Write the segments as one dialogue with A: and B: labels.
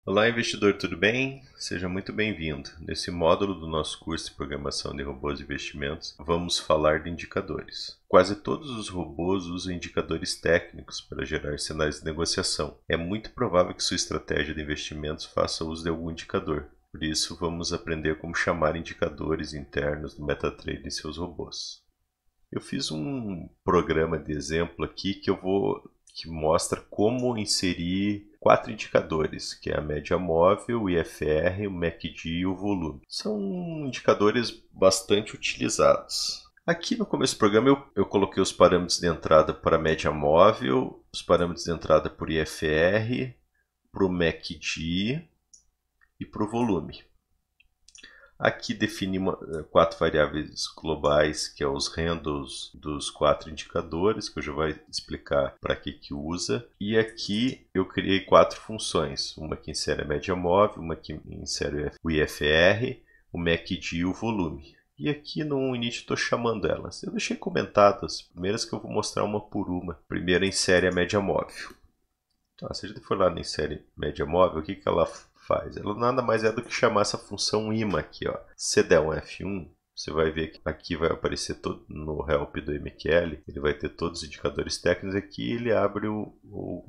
A: Olá, investidor, tudo bem? Seja muito bem-vindo. Nesse módulo do nosso curso de Programação de Robôs de Investimentos, vamos falar de indicadores. Quase todos os robôs usam indicadores técnicos para gerar sinais de negociação. É muito provável que sua estratégia de investimentos faça uso de algum indicador. Por isso, vamos aprender como chamar indicadores internos do MetaTrader em seus robôs. Eu fiz um programa de exemplo aqui que mostra como inserir 4 indicadores, que é a média móvel, o IFR, o MACD e o volume. São indicadores bastante utilizados. Aqui no começo do programa eu coloquei os parâmetros de entrada para a média móvel, os parâmetros de entrada para o IFR, para o MACD e para o volume. Aqui defini 4 variáveis globais, que é os handles dos 4 indicadores, que eu já vou explicar para que usa. E aqui eu criei 4 funções, uma que insere a média móvel, uma que insere o IFR, o MACD e o volume. E aqui no init estou chamando elas. Eu deixei comentadas as primeiras que eu vou mostrar uma por uma. Primeiro insere a média móvel. Então, se a gente for lá na insere média móvel, o que ela faz? Ela nada mais é do que chamar essa função IMA aqui, ó. Se der um F1, você vai ver que aqui vai aparecer todo, no help do MQL, ele vai ter todos os indicadores técnicos. Aqui ele abre o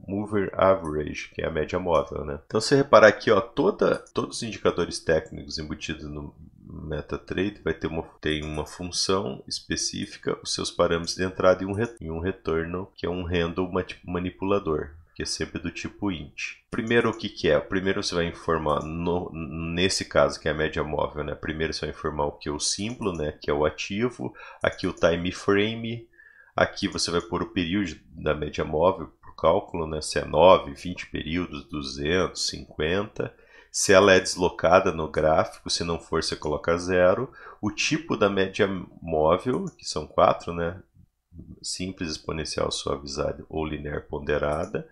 A: Mover Average, que é a média móvel, né? Então, se você reparar aqui, ó, todos os indicadores técnicos embutidos no MetaTrader vai ter uma função específica, os seus parâmetros de entrada e um retorno, que é um handle manipulador, que é sempre do tipo int. Primeiro, o que é? Primeiro você vai informar, nesse caso que é a média móvel, né? Primeiro você vai informar o que é o símbolo, né? Que é o ativo, aqui o time frame, aqui você vai pôr o período da média móvel para o cálculo, né? Se é 9, 20 períodos, 200, 50. Se ela é deslocada no gráfico, se não for, você coloca 0. O tipo da média móvel, que são 4, né? Simples, exponencial, suavizada ou linear ponderada.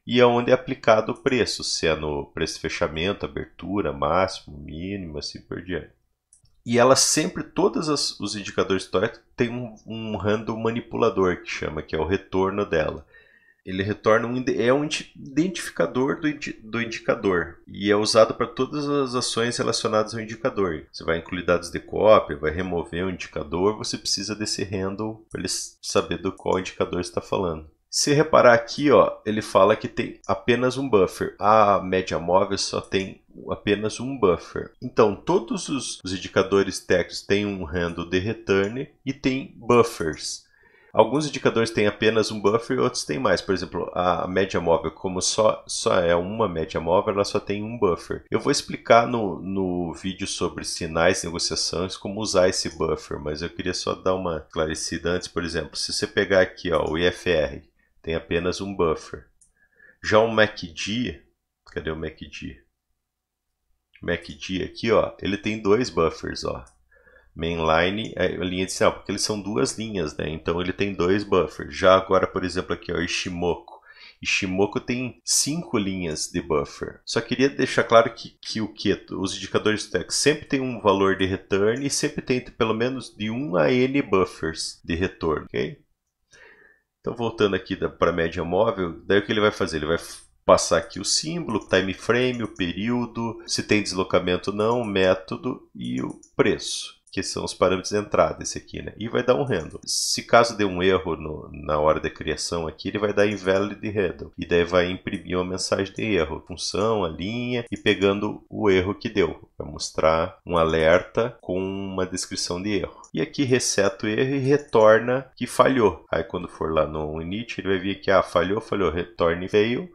A: E aonde é aplicado o preço, se é no preço de fechamento, abertura, máximo, mínimo, assim por diante. E ela sempre, todos os indicadores históricos têm um handle manipulador que chama, que é o retorno dela. Ele retorna um identificador do indicador e é usado para todas as ações relacionadas ao indicador. Você vai incluir dados de cópia, vai remover o indicador, você precisa desse handle para ele saber do qual indicador está falando. Se reparar aqui, ó, ele fala que tem apenas um buffer. A média móvel só tem apenas um buffer. Então, todos os indicadores técnicos têm um handle de return e tem buffers. Alguns indicadores têm apenas um buffer e outros têm mais. Por exemplo, a média móvel, como só é uma média móvel, ela só tem um buffer. Eu vou explicar no vídeo sobre sinais de negociações como usar esse buffer, mas eu queria só dar uma esclarecida antes. Por exemplo, se você pegar aqui, ó, o IFR, tem apenas um buffer. Já o MACD, cadê o MACD? O MACD aqui, ó, ele tem 2 buffers, ó. Mainline é a linha de sinal, porque eles são 2 linhas, né? Então ele tem 2 buffers. Já agora, por exemplo, aqui, ó, Ishimoku. Ishimoku tem 5 linhas de buffer. Só queria deixar claro que os indicadores técnicos sempre tem um valor de return e sempre tem pelo menos de 1 a n buffers de retorno, ok? Então, voltando aqui para a média móvel, daí o que ele vai fazer? Ele vai passar aqui o símbolo, o time frame, o período, se tem deslocamento ou não, o método e o preço, que são os parâmetros de entrada, esse aqui, né? E vai dar um handle. Se caso dê um erro na hora da criação aqui, ele vai dar invalid handle. E daí vai imprimir uma mensagem de erro, função, a linha, e pegando o erro que deu. Vai mostrar um alerta com uma descrição de erro. E aqui reseta o erro e retorna que falhou. Aí quando for lá no init, ele vai vir aqui, falhou, retorne fail,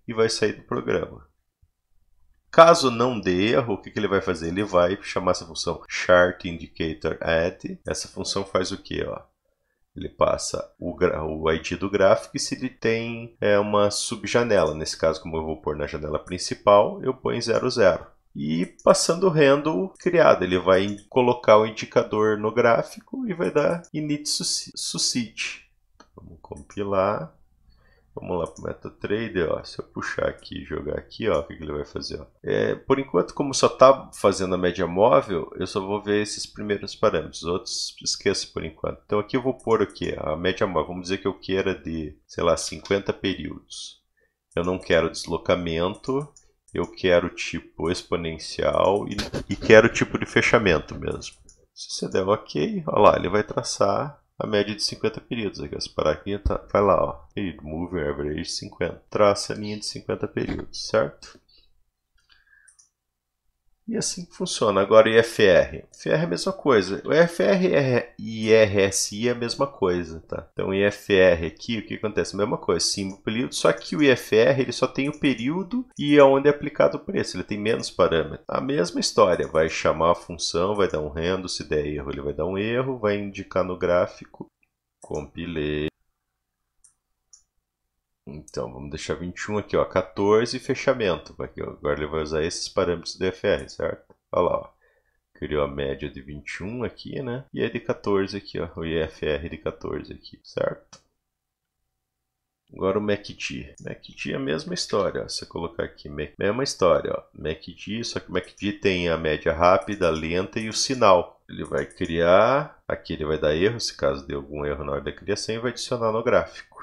A: e vai sair do programa. Caso não dê erro, o que ele vai fazer? Ele vai chamar essa função chart indicator add. Essa função faz o que? Ele passa o ID do gráfico e se ele tem uma subjanela. Nesse caso, como eu vou pôr na janela principal, eu ponho 00. E passando o handle criado, ele vai colocar o indicador no gráfico e vai dar init succeed. Vamos compilar. Vamos lá para o MetaTrader, ó. Se eu puxar aqui e jogar aqui, ó, o que ele vai fazer? Ó? Por enquanto, como só está fazendo a média móvel, eu só vou ver esses primeiros parâmetros. Os outros esqueço por enquanto. Então aqui eu vou pôr o quê? A média móvel. Vamos dizer que eu queira de, sei lá, 50 períodos. Eu não quero deslocamento eu quero tipo exponencial e quero tipo de fechamento mesmo. Se você der OK, olha lá, ele vai traçar a média de 50 períodos. Aqui, se parar aqui, tá, vai lá, ó, Moving Average 50. Traça a linha de 50 períodos, certo? E assim que funciona. Agora o IFR. IFR é a mesma coisa. O IFR e IRSI é a mesma coisa, tá? Então o IFR aqui, o que acontece? A mesma coisa, símbolo, período, só que o IFR ele só tem o período e é onde é aplicado o preço. Ele tem menos parâmetros. A mesma história, vai chamar a função, vai dar um rendo, se der erro ele vai dar um erro, vai indicar no gráfico, compilei. Então, vamos deixar 21 aqui, ó, 14 e fechamento. Aqui, ó, agora ele vai usar esses parâmetros do IFR, certo? Olha lá, ó. Criou a média de 21 aqui, né? E a de 14 aqui, ó, o IFR de 14 aqui, certo? Agora o MACD. MACD é a mesma história, ó. Você colocar aqui, mesma história, ó. MACD, só que o MACD tem a média rápida, lenta e o sinal. Ele vai criar, aqui ele vai dar erro, se caso dê algum erro na hora da criação, e vai adicionar no gráfico.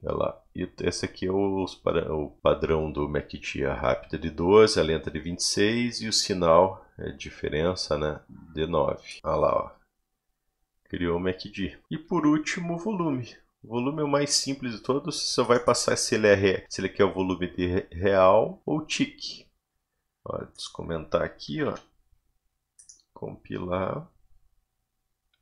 A: Olha lá. E esse aqui é o padrão do MACD, a rápida de 12, a lenta de 26 e o sinal, é diferença, né, de 9. Olha lá, ó. Criou o MACD. E por último, o volume. O volume é o mais simples de todos, você só vai passar se ele quer o volume de real ou TIC. Ó, descomentar aqui, ó. Compilar.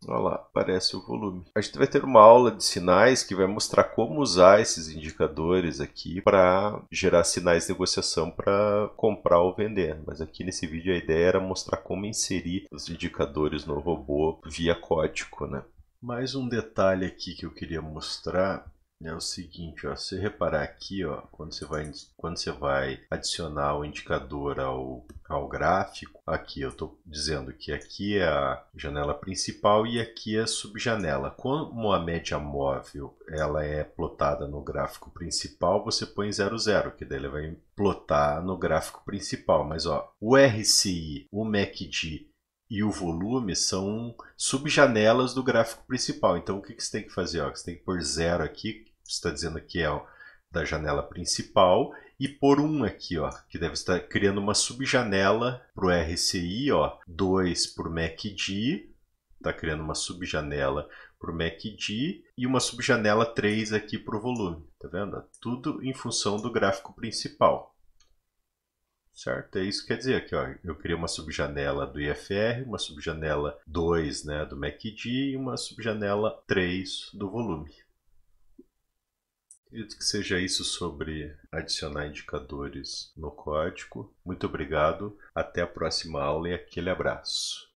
A: Olha lá, aparece o volume. A gente vai ter uma aula de sinais que vai mostrar como usar esses indicadores aqui para gerar sinais de negociação para comprar ou vender. Mas aqui nesse vídeo a ideia era mostrar como inserir os indicadores no robô via código, né? Mais um detalhe aqui que eu queria mostrar é o seguinte, ó, se você reparar aqui, ó, quando você vai adicionar o indicador ao gráfico, aqui eu estou dizendo que aqui é a janela principal e aqui é a subjanela. Como a média móvel ela é plotada no gráfico principal, você põe 0, 0, que daí ele vai plotar no gráfico principal. Mas ó, o RSI, o MACD e o volume são subjanelas do gráfico principal. Então o que você tem que fazer? Ó, você tem que pôr 0 aqui, você está dizendo que é da janela principal, e pôr 1 aqui, ó, que deve estar criando uma subjanela para o RSI, ó, 2 para o MACD, está criando uma subjanela para o MACD e uma subjanela 3 aqui para o volume. Tá vendo? Tudo em função do gráfico principal. Certo? É isso que quer dizer aqui, ó, eu criei uma subjanela do IFR, uma subjanela 2, né, do MACD e uma subjanela 3 do volume. Acredito que seja isso sobre adicionar indicadores no código. Muito obrigado, até a próxima aula e aquele abraço.